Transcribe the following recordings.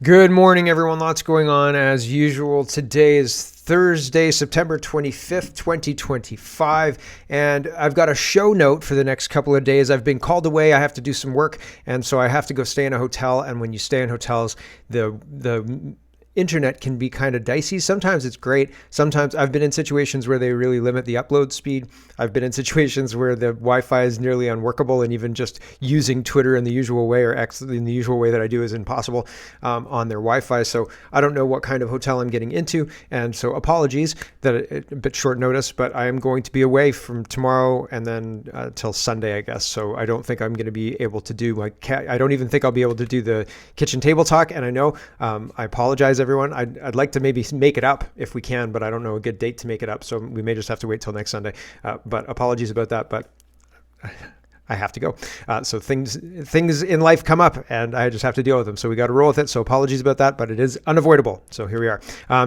Good morning, everyone. Lots going on as usual. Today is Thursday, September 25th, 2025, and I've got a show note for the next couple of days. I've been called away. I have to do some work, and so I have to go stay in a hotel. And when you stay in hotels, the internet can be kind of dicey. Sometimes it's great. Sometimes I've been in situations where they really limit the upload speed. I've been in situations where the Wi-Fi is nearly unworkable, and even just using Twitter in the usual way or X in the usual way that I do is impossible on their Wi-Fi. So I don't know what kind of hotel I'm getting into, and so apologies that it's a bit short notice, but I am going to be away from tomorrow and then till Sunday, I guess. So I don't think I'm going to be able to do I don't even think I'll be able to do the kitchen table talk. And I know I apologize, everyone. I'd like to maybe make it up if we can, but I don't know a good date to make it up. So we may just have to wait till next Sunday. But apologies about that. But I have to go. So things in life come up, and I just have to deal with them. So we got to roll with it. So apologies about that, but it is unavoidable. So here we are.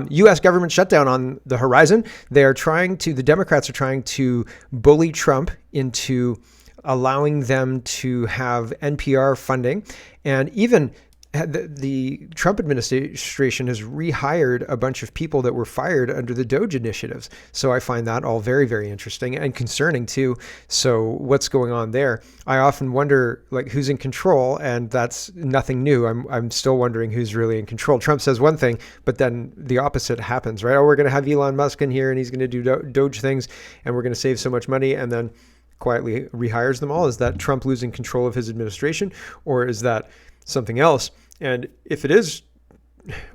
U.S. government shutdown on the horizon. The Democrats are trying to bully Trump into allowing them to have NPR funding, and even the Trump administration has rehired a bunch of people that were fired under the Doge initiatives. So I find that all very, very interesting and concerning too. So what's going on there? I often wonder who's in control, and that's nothing new. I'm still wondering who's really in control. Trump says one thing, but then the opposite happens, right? Oh, we're going to have Elon Musk in here and he's going to do Doge things and we're going to save so much money, and then quietly rehires them all. Is that Trump losing control of his administration, or is that something else? And if it is,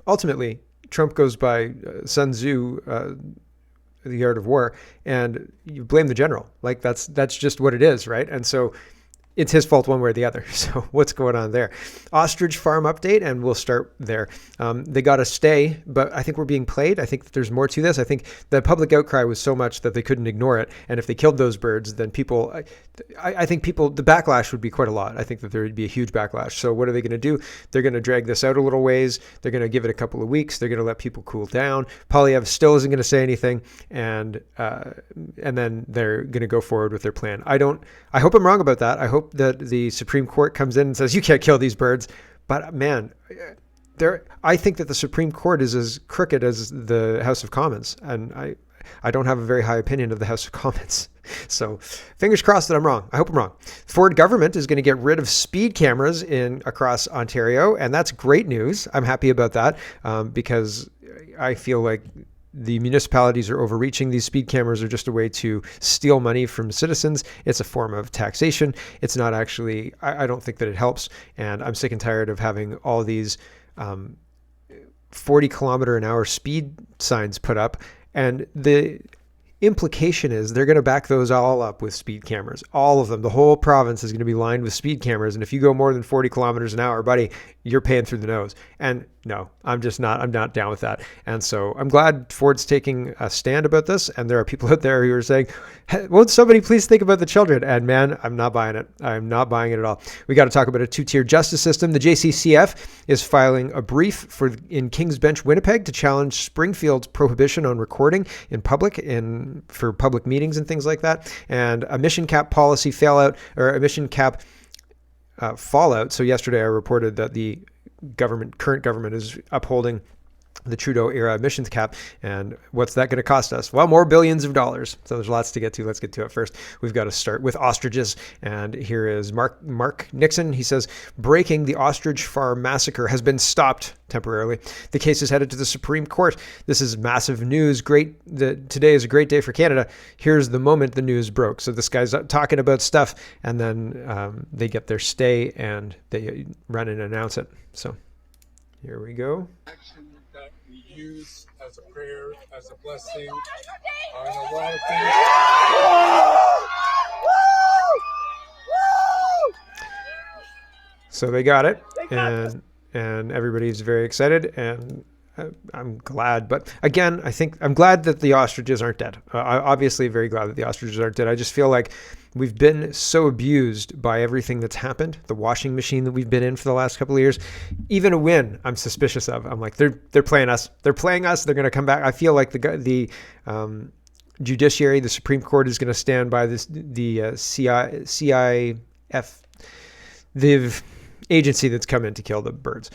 ultimately, Trump goes by Sun Tzu, the art of war, and you blame the general. That's just what it is, right? And so it's his fault one way or the other. So what's going on there? Ostrich farm update, and we'll start there. They got to stay, but I think we're being played. I think that there's more to this. I think the public outcry was so much that they couldn't ignore it. And if they killed those birds, then I think the backlash would be quite a lot. I think that there would be a huge backlash. So what are they going to do? They're going to drag this out a little ways. They're going to give it a couple of weeks. They're going to let people cool down. Poilievre still isn't going to say anything. And then they're going to go forward with their plan. I hope I'm wrong about that. I hope that the Supreme Court comes in and says, you can't kill these birds. But man, I think that the Supreme Court is as crooked as the House of Commons. And I don't have a very high opinion of the House of Commons. So fingers crossed that I'm wrong. I hope I'm wrong. Ford government is going to get rid of speed cameras across Ontario. And that's great news. I'm happy about that because I feel like the municipalities are overreaching. These speed cameras are just a way to steal money from citizens. It's a form of taxation. It's not actually, I don't think that it helps. And I'm sick and tired of having all these 40-kilometer-an-hour speed signs put up. And the implication is they're going to back those all up with speed cameras. All of them. The whole province is going to be lined with speed cameras. And if you go more than 40 kilometers an hour, buddy, you're paying through the nose. And no, I'm not down with that. And so I'm glad Ford's taking a stand about this. And there are people out there who are saying, hey, won't somebody please think about the children? And man, I'm not buying it. I'm not buying it at all. We got to talk about a two-tier justice system. The JCCF is filing a brief in King's Bench, Winnipeg, to challenge Springfield's prohibition on recording in public for public meetings and things like that. And a emission cap policy fallout. So yesterday I reported that the current government is upholding the Trudeau era emissions cap. And what's that going to cost us? Well, more billions of dollars. So there's lots to get to. Let's get to it first. We've got to start with ostriches. And here is Mark Nixon. He says, breaking: the ostrich farm massacre has been stopped temporarily. The case is headed to the Supreme Court. This is massive news. Today is a great day for Canada. Here's the moment the news broke. So this guy's talking about stuff, and then they get their stay and they run and announce it. So here we go. That we use as a prayer, as a blessing on a lot of things. So they got it, and everybody's very excited, and I'm glad. But again, I'm glad that the ostriches aren't dead. Obviously very glad that the ostriches aren't dead. I just feel like we've been so abused by everything that's happened. The washing machine that we've been in for the last couple of years, even a win, I'm suspicious of. I'm like, they're playing us. They're playing us. They're going to come back. I feel like the judiciary, the Supreme Court, is going to stand by the CIF, the agency that's come in to kill the birds.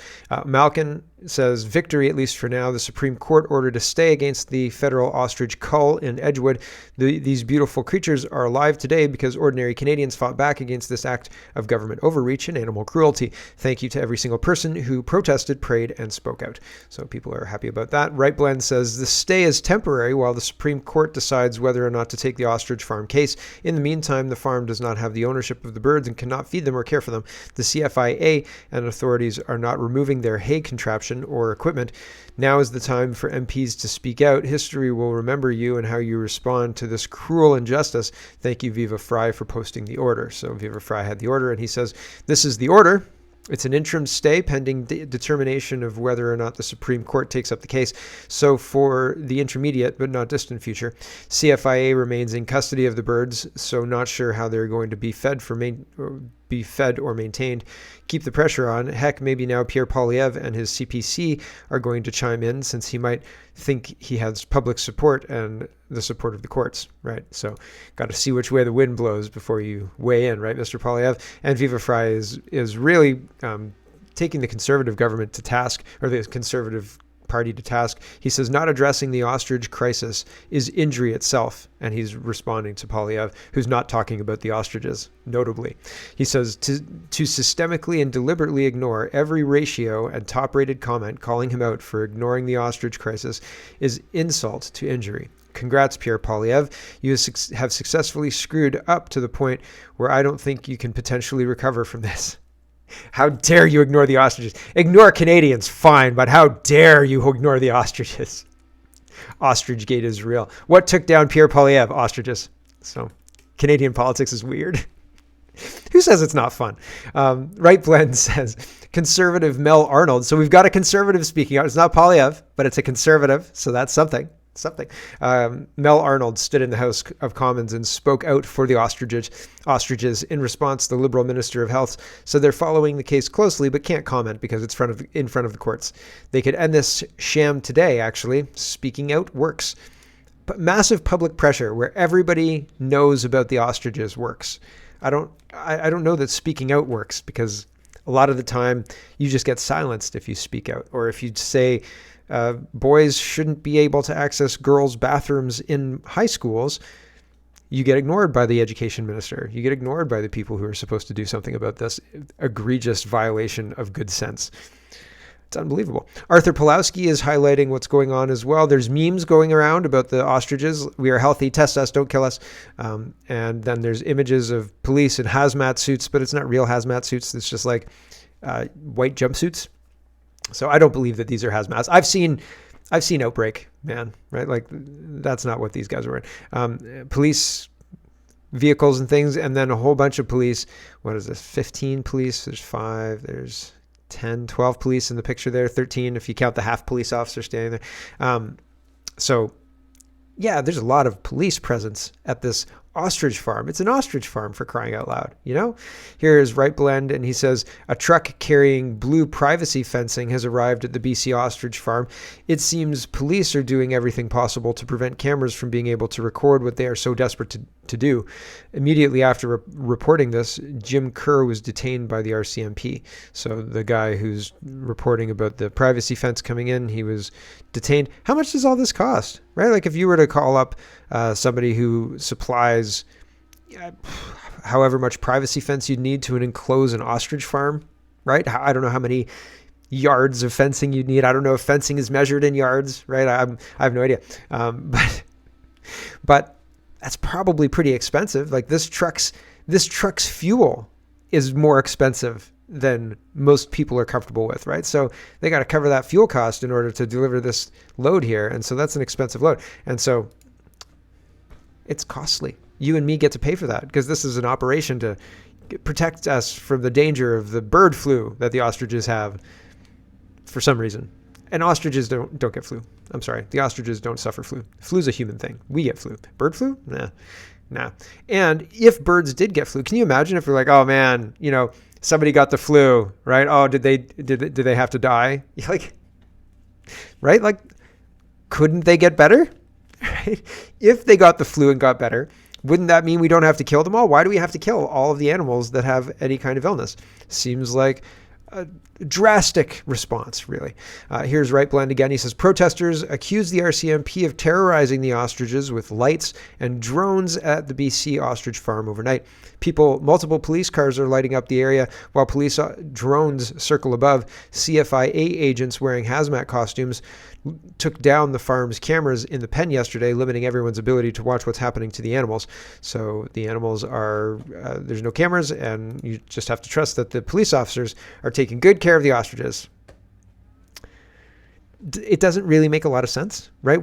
Malkin says, victory, at least for now. The Supreme Court ordered a stay against the federal ostrich cull in Edgewood. These beautiful creatures are alive today because ordinary Canadians fought back against this act of government overreach and animal cruelty. Thank you to every single person who protested, prayed, and spoke out. So people are happy about that. Right Blend says, the stay is temporary while the Supreme Court decides whether or not to take the ostrich farm case. In the meantime, the farm does not have the ownership of the birds and cannot feed them or care for them. The CFIA and authorities are not removing their hay contraption or equipment. Now is the time for MPs to speak out. History will remember you and how you respond to this cruel injustice. Thank you, Viva Fry, for posting the order. So Viva Fry had the order, and he says, this is the order. It's an interim stay pending determination of whether or not the Supreme Court takes up the case. So for the intermediate but not distant future, CFIA remains in custody of the birds, so not sure how they're going to be fed or maintained. Keep the pressure on. Heck, maybe now Pierre Poilievre and his CPC are going to chime in, since he might think he has public support and the support of the courts, right? So got to see which way the wind blows before you weigh in, right, Mr. Poilievre? And Viva Fry is really taking the Conservative government to task, or the Conservative Party to task. He says not addressing the ostrich crisis is injury itself, and he's responding to Poilievre, who's not talking about the ostriches, notably. He says to systemically and deliberately ignore every ratio and top-rated comment calling him out for ignoring the ostrich crisis is insult to injury. Congrats, Pierre Poilievre. You have successfully screwed up to the point where I don't think you can potentially recover from this. How dare you ignore the ostriches? Ignore Canadians, fine, but how dare you ignore the ostriches? Ostrich Gate is real. What took down Pierre Poilievre? Ostriches. So Canadian politics is weird. Who says it's not fun? Right Blend says, conservative Mel Arnold. So we've got a conservative speaking out. It's not Poilievre, but it's a conservative, so that's something. Mel Arnold stood in the House of Commons and spoke out for the ostriches. In response, the Liberal Minister of Health said they're following the case closely but can't comment because it's in front of the courts. They could end this sham today, actually. Speaking out works. But massive public pressure where everybody knows about the ostriches works. I don't know that speaking out works, because a lot of the time you just get silenced if you speak out, or if you say boys shouldn't be able to access girls' bathrooms in high schools, you get ignored by the education minister. You get ignored by the people who are supposed to do something about this egregious violation of good sense. It's unbelievable. Arthur Pulowski is highlighting what's going on as well. There's memes going around about the ostriches. We are healthy. Test us. Don't kill us. And then there's images of police in hazmat suits, but it's not real hazmat suits. It's just like white jumpsuits. So I don't believe that these are hazmats. I've seen Outbreak, man, right? Like, that's not what these guys were in. Police vehicles and things, and then a whole bunch of police. What is this? 15 police. There's 5. There's 10, 12 police in the picture there. 13 if you count the half police officer standing there. So yeah, there's a lot of police presence at this ostrich farm. It's an ostrich farm, for crying out loud, you know? Here is Right Blend, and he says, a truck carrying blue privacy fencing has arrived at the BC ostrich farm. It seems police are doing everything possible to prevent cameras from being able to record what they are so desperate to do. Immediately after reporting this, Jim Kerr was detained by the RCMP. So the guy who's reporting about the privacy fence coming in, he was detained. How much does all this cost, right? Like, if you were to call up somebody who supplies however much privacy fence you'd need to enclose an ostrich farm, right? I don't know how many yards of fencing you'd need. I don't know if fencing is measured in yards, right? I have no idea. But that's probably pretty expensive. Like, this truck's fuel is more expensive than most people are comfortable with, right? So they got to cover that fuel cost in order to deliver this load here. And so that's an expensive load. And so it's costly. You and me get to pay for that, because this is an operation to protect us from the danger of the bird flu that the ostriches have for some reason. And ostriches don't get flu. I'm sorry. The ostriches don't suffer flu. Flu's a human thing. We get flu. Bird flu? Nah. And if birds did get flu, can you imagine if we're like, oh man, you know, somebody got the flu, right? Oh, did they have to die? Like, right? Like, couldn't they get better? Right? If they got the flu and got better, wouldn't that mean we don't have to kill them all? Why do we have to kill all of the animals that have any kind of illness? Seems like a drastic response, really. Here's Right Blend again. He says, protesters accuse the RCMP of terrorizing the ostriches with lights and drones at the BC ostrich farm overnight. Multiple police cars are lighting up the area while police drones circle above. CFIA agents wearing hazmat costumes took down the farm's cameras in the pen yesterday, limiting everyone's ability to watch what's happening to the animals. So the animals are, there's no cameras, and you just have to trust that the police officers are taking good care of the ostriches. It doesn't really make a lot of sense, right?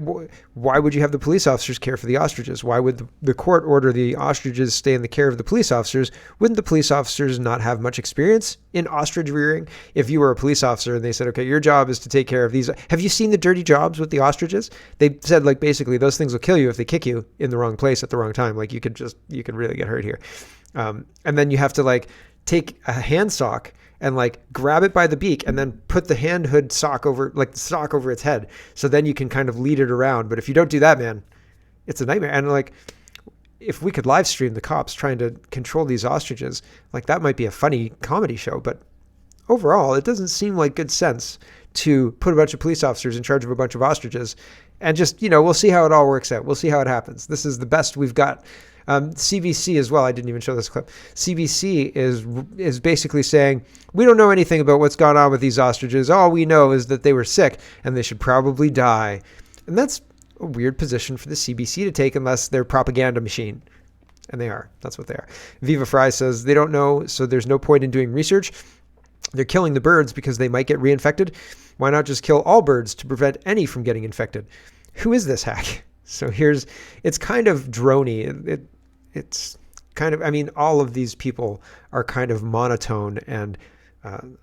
Why would you have the police officers care for the ostriches? Why would the court order the ostriches stay in the care of the police officers? Wouldn't the police officers not have much experience in ostrich rearing? If you were a police officer and they said, okay, your job is to take care of these. Have you seen the dirty jobs with the ostriches? They said, like, basically those things will kill you if they kick you in the wrong place at the wrong time. Like you could really get hurt here. And then you have to like take a hand sock and like grab it by the beak and then put the hand hood sock over, like the sock over its head. So then you can kind of lead it around. But if you don't do that, man, it's a nightmare. And like, if we could live stream the cops trying to control these ostriches, like that might be a funny comedy show. But overall, it doesn't seem like good sense to put a bunch of police officers in charge of a bunch of ostriches and just, we'll see how it all works out. We'll see how it happens. This is the best we've got. CBC as well. I didn't even show this clip. CBC is basically saying, we don't know anything about what's gone on with these ostriches. All we know is that they were sick and they should probably die. And that's a weird position for the CBC to take unless they're a propaganda machine. And they are. That's what they are. Viva Fry says they don't know, so there's no point in doing research. They're killing the birds because they might get reinfected. Why not just kill all birds to prevent any from getting infected? Who is this hack? So it's kind of droney. It's kind of, all of these people are kind of monotone and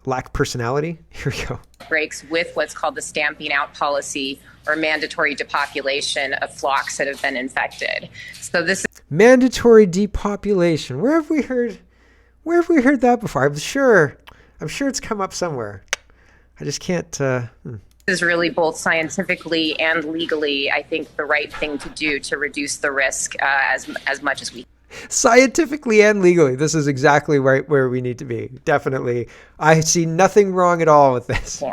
lack personality. Here we go. Breaks with what's called the stamping out policy or mandatory depopulation of flocks that have been infected. So this is mandatory depopulation. Where have we heard that before? I'm sure it's come up somewhere. I just can't. This is really both scientifically and legally, I think, the right thing to do to reduce the risk as much as we can. Scientifically and legally, this is exactly right where we need to be. Definitely. I see nothing wrong at all with this.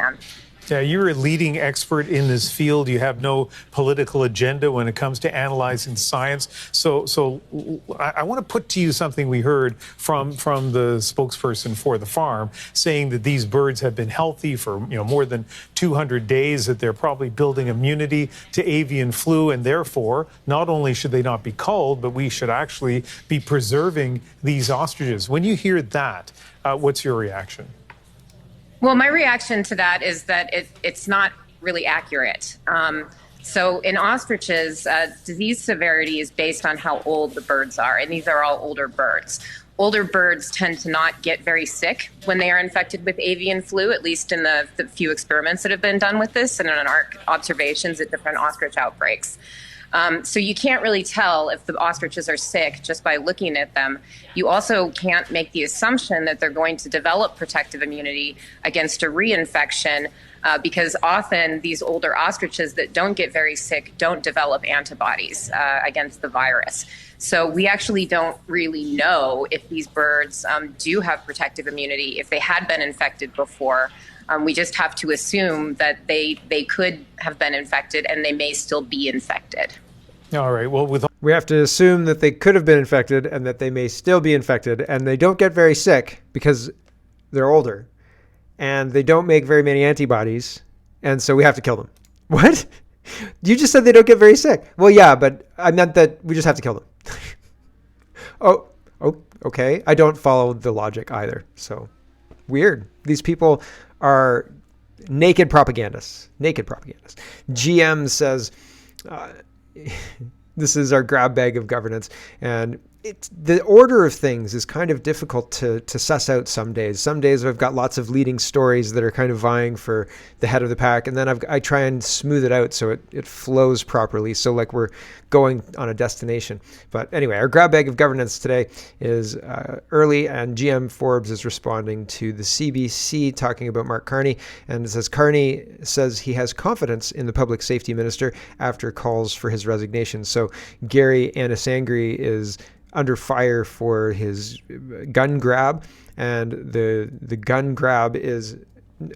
Yeah, you're a leading expert in this field. You have no political agenda when it comes to analyzing science. So I want to put to you something we heard from the spokesperson for the farm, saying that these birds have been healthy for more than 200 days, that they're probably building immunity to avian flu, and therefore not only should they not be culled, but we should actually be preserving these ostriches. When you hear that, what's your reaction? Well, my reaction to that is that it's not really accurate. So in ostriches, disease severity is based on how old the birds are, and these are all older birds. Older birds tend to not get very sick when they are infected with avian flu, at least in the few experiments that have been done with this and in our observations at different ostrich outbreaks. So you can't really tell if the ostriches are sick just by looking at them. You also can't make the assumption that they're going to develop protective immunity against a reinfection because often these older ostriches that don't get very sick don't develop antibodies against the virus. So we actually don't really know if these birds do have protective immunity, if they had been infected before. We just have to assume that they could have been infected and they may still be infected. All right. Well, we have to assume that they could have been infected and that they may still be infected, and they don't get very sick because they're older and they don't make very many antibodies. And so we have to kill them. What? You just said they don't get very sick. Well, yeah, but I meant that we just have to kill them. Oh, okay. I don't follow the logic either. So weird. These people are naked propagandists. GM says, this is our grab bag of governance. And the order of things is kind of difficult to suss out some days. Some days I've got lots of leading stories that are kind of vying for the head of the pack. And then I try and smooth it out so it flows properly. So like we're going on a destination. But anyway, our grab bag of governance today is early, and GM Forbes is responding to the CBC talking about Mark Carney. And it says Carney says he has confidence in the public safety minister after calls for his resignation. So Gary Anasangri is under fire for his gun grab, and the gun grab is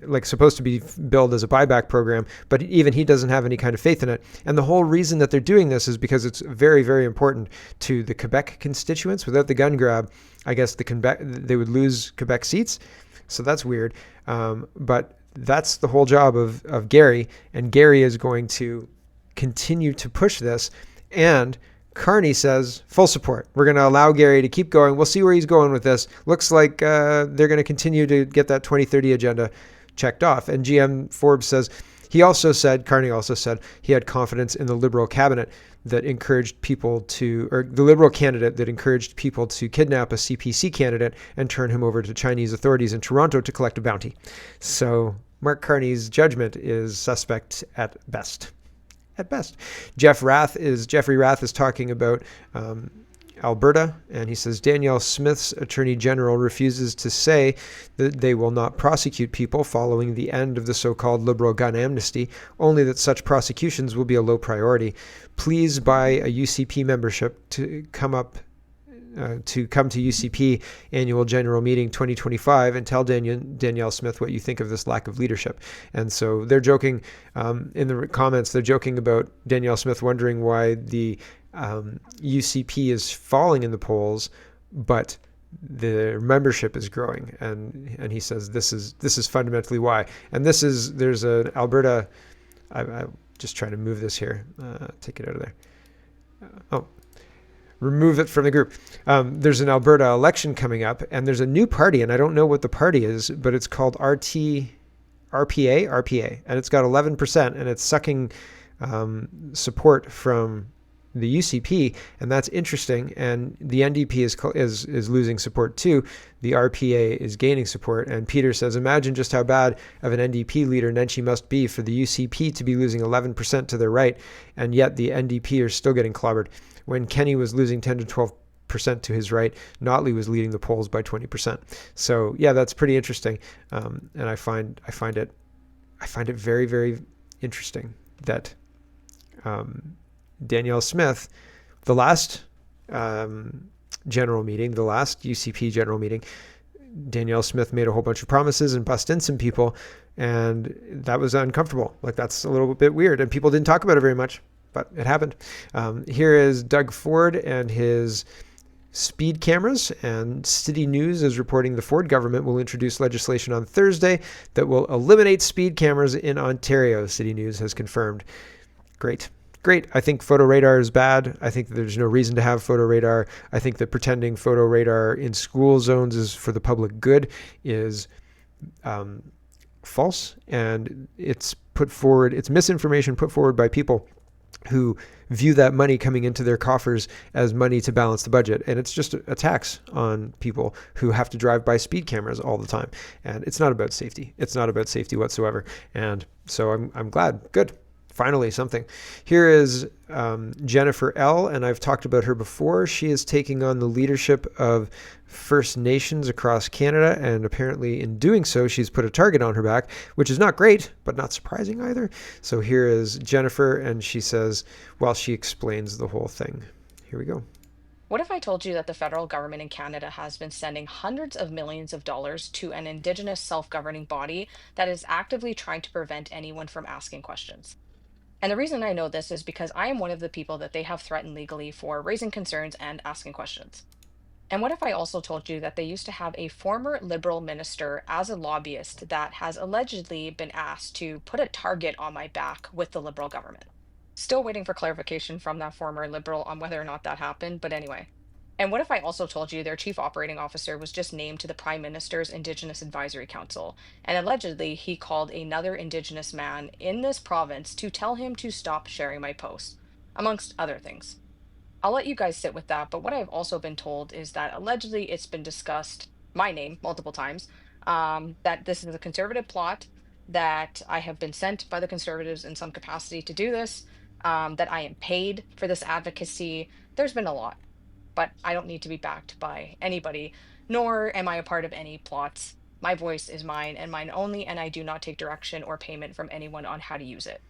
like supposed to be billed as a buyback program, but even he doesn't have any kind of faith in it. And the whole reason that they're doing this is because it's very, very important to the Quebec constituents. Without the gun grab, I guess they would lose Quebec seats. So that's weird. But that's the whole job of Gary, and Gary is going to continue to push this. And Carney says full support. We're going to allow Gary to keep going. We'll see where he's going with this. Looks like they're going to continue to get that 2030 agenda checked off. And GM Forbes says Carney also said he had confidence in the Liberal cabinet that encouraged people to, or the Liberal candidate that encouraged people to kidnap a CPC candidate and turn him over to Chinese authorities in Toronto to collect a bounty. So Mark Carney's judgment is suspect at best. At best. Jeffrey Rath is talking about Alberta, and he says Danielle Smith's Attorney General refuses to say that they will not prosecute people following the end of the so-called Liberal gun amnesty, only that such prosecutions will be a low priority. Please buy a UCP membership to come to UCP Annual General Meeting 2025 and tell Danielle Smith what you think of this lack of leadership. And so they're joking in the comments, they're joking about Danielle Smith wondering why the UCP is falling in the polls, but the membership is growing, and he says this is fundamentally why. And there's an Alberta. I'm just trying to move this here. Take it out of there. Remove it from the group. There's an Alberta election coming up, and there's a new party, and I don't know what the party is, but it's called RPA, and it's got 11%, and it's sucking support from the UCP, and that's interesting. And the NDP is losing support too. The RPA is gaining support. And Peter says, imagine just how bad of an NDP leader Nenshi must be for the UCP to be losing 11% to their right, and yet the NDP are still getting clobbered. When Kenny was losing 10 to 12% to his right, Notley was leading the polls by 20%. So yeah, that's pretty interesting. And I find it very, very interesting that Danielle Smith, the last general meeting, the last UCP general meeting, Danielle Smith made a whole bunch of promises and bussed in some people, and that was uncomfortable. Like, that's a little bit weird, and people didn't talk about it very much, but it happened. Here is Doug Ford and his speed cameras, and City News is reporting the Ford government will introduce legislation on Thursday that will eliminate speed cameras in Ontario, City News has confirmed. Great. I think photo radar is bad. I think that there's no reason to have photo radar. I think that pretending photo radar in school zones is for the public good is false, and it's misinformation put forward by people who view that money coming into their coffers as money to balance the budget. And it's just a tax on people who have to drive by speed cameras all the time. And it's not about safety. It's not about safety whatsoever. And so I'm glad. Good. Finally, something. Here is Jennifer L., and I've talked about her before. She is taking on the leadership of First Nations across Canada, and apparently in doing so, she's put a target on her back, which is not great, but not surprising either. So here is Jennifer, and she says, while she explains the whole thing. Here we go. What if I told you that the federal government in Canada has been sending hundreds of millions of dollars to an Indigenous self-governing body that is actively trying to prevent anyone from asking questions? And the reason I know this is because I am one of the people that they have threatened legally for raising concerns and asking questions. And what if I also told you that they used to have a former Liberal minister as a lobbyist that has allegedly been asked to put a target on my back with the Liberal government? Still waiting for clarification from that former Liberal on whether or not that happened, but anyway. And what if I also told you their chief operating officer was just named to the Prime Minister's Indigenous Advisory Council, and allegedly he called another Indigenous man in this province to tell him to stop sharing my posts, amongst other things? I'll let you guys sit with that, but what I've also been told is that allegedly it's been discussed, my name, multiple times, that this is a conservative plot, that I have been sent by the Conservatives in some capacity to do this, that I am paid for this advocacy. There's been a lot, but I don't need to be backed by anybody, nor am I a part of any plots. My voice is mine and mine only, and I do not take direction or payment from anyone on how to use it.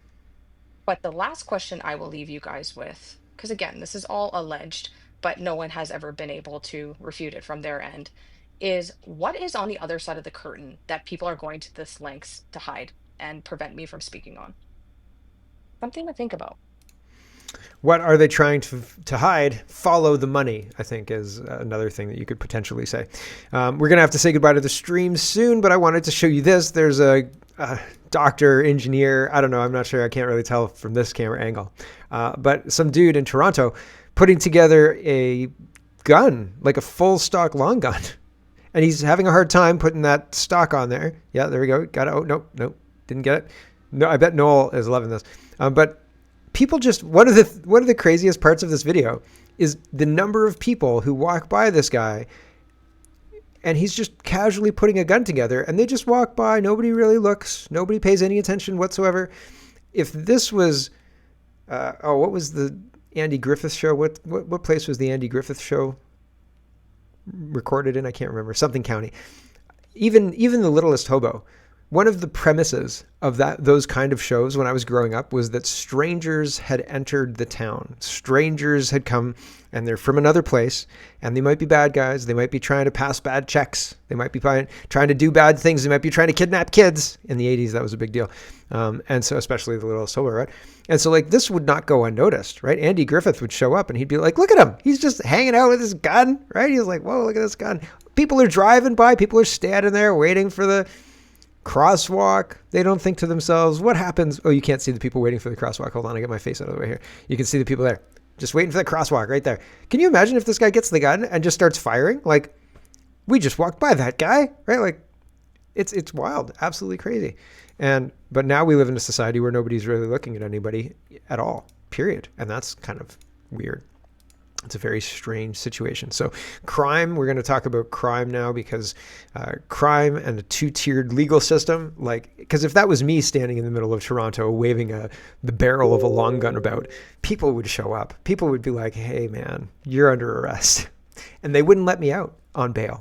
But the last question I will leave you guys with, because again, this is all alleged, but no one has ever been able to refute it from their end, is what is on the other side of the curtain that people are going to this lengths to hide and prevent me from speaking on? Something to think about. What are they trying to hide? Follow the money, I think, is another thing that you could potentially say. We're going to have to say goodbye to the stream soon, but I wanted to show you this. There's a doctor, engineer, I don't know, I'm not sure, I can't really tell from this camera angle, but some dude in Toronto putting together a gun, like a full stock long gun. And he's having a hard time putting that stock on there. Yeah, there we go. Got it. Oh, no, didn't get it. No, I bet Noel is loving this. But people just, one of the craziest parts of this video is the number of people who walk by this guy and he's just casually putting a gun together and they just walk by. Nobody really looks. Nobody pays any attention whatsoever. If this was, what was the Andy Griffith show? What place was the Andy Griffith show recorded in? I can't remember. Something county. Even the Littlest Hobo. One of the premises of those kind of shows when I was growing up was that strangers had entered the town. Strangers had come and they're from another place and they might be bad guys. They might be trying to pass bad checks. They might be trying to do bad things. They might be trying to kidnap kids. In the 80s, that was a big deal. And so especially the Littlest Hobo, right? And so like this would not go unnoticed, right? Andy Griffith would show up and he'd be like, look at him. He's just hanging out with his gun, right? He was like, whoa, look at this gun. People are driving by. People are standing there waiting for the crosswalk. They don't think to themselves, what happens? Oh, you can't see the people waiting for the crosswalk. Hold on, I get my face out of the way here. You can see the people there, just waiting for the crosswalk right there. Can you imagine if this guy gets the gun and just starts firing? Like, we just walked by that guy, right? Like, it's wild, absolutely crazy. But now we live in a society where nobody's really looking at anybody at all, period. And that's kind of weird. It's a very strange situation. So crime, we're going to talk about crime now because crime and a two-tiered legal system, because if that was me standing in the middle of Toronto waving the barrel of a long gun about, people would show up. People would be like, hey, man, you're under arrest. And they wouldn't let me out on bail.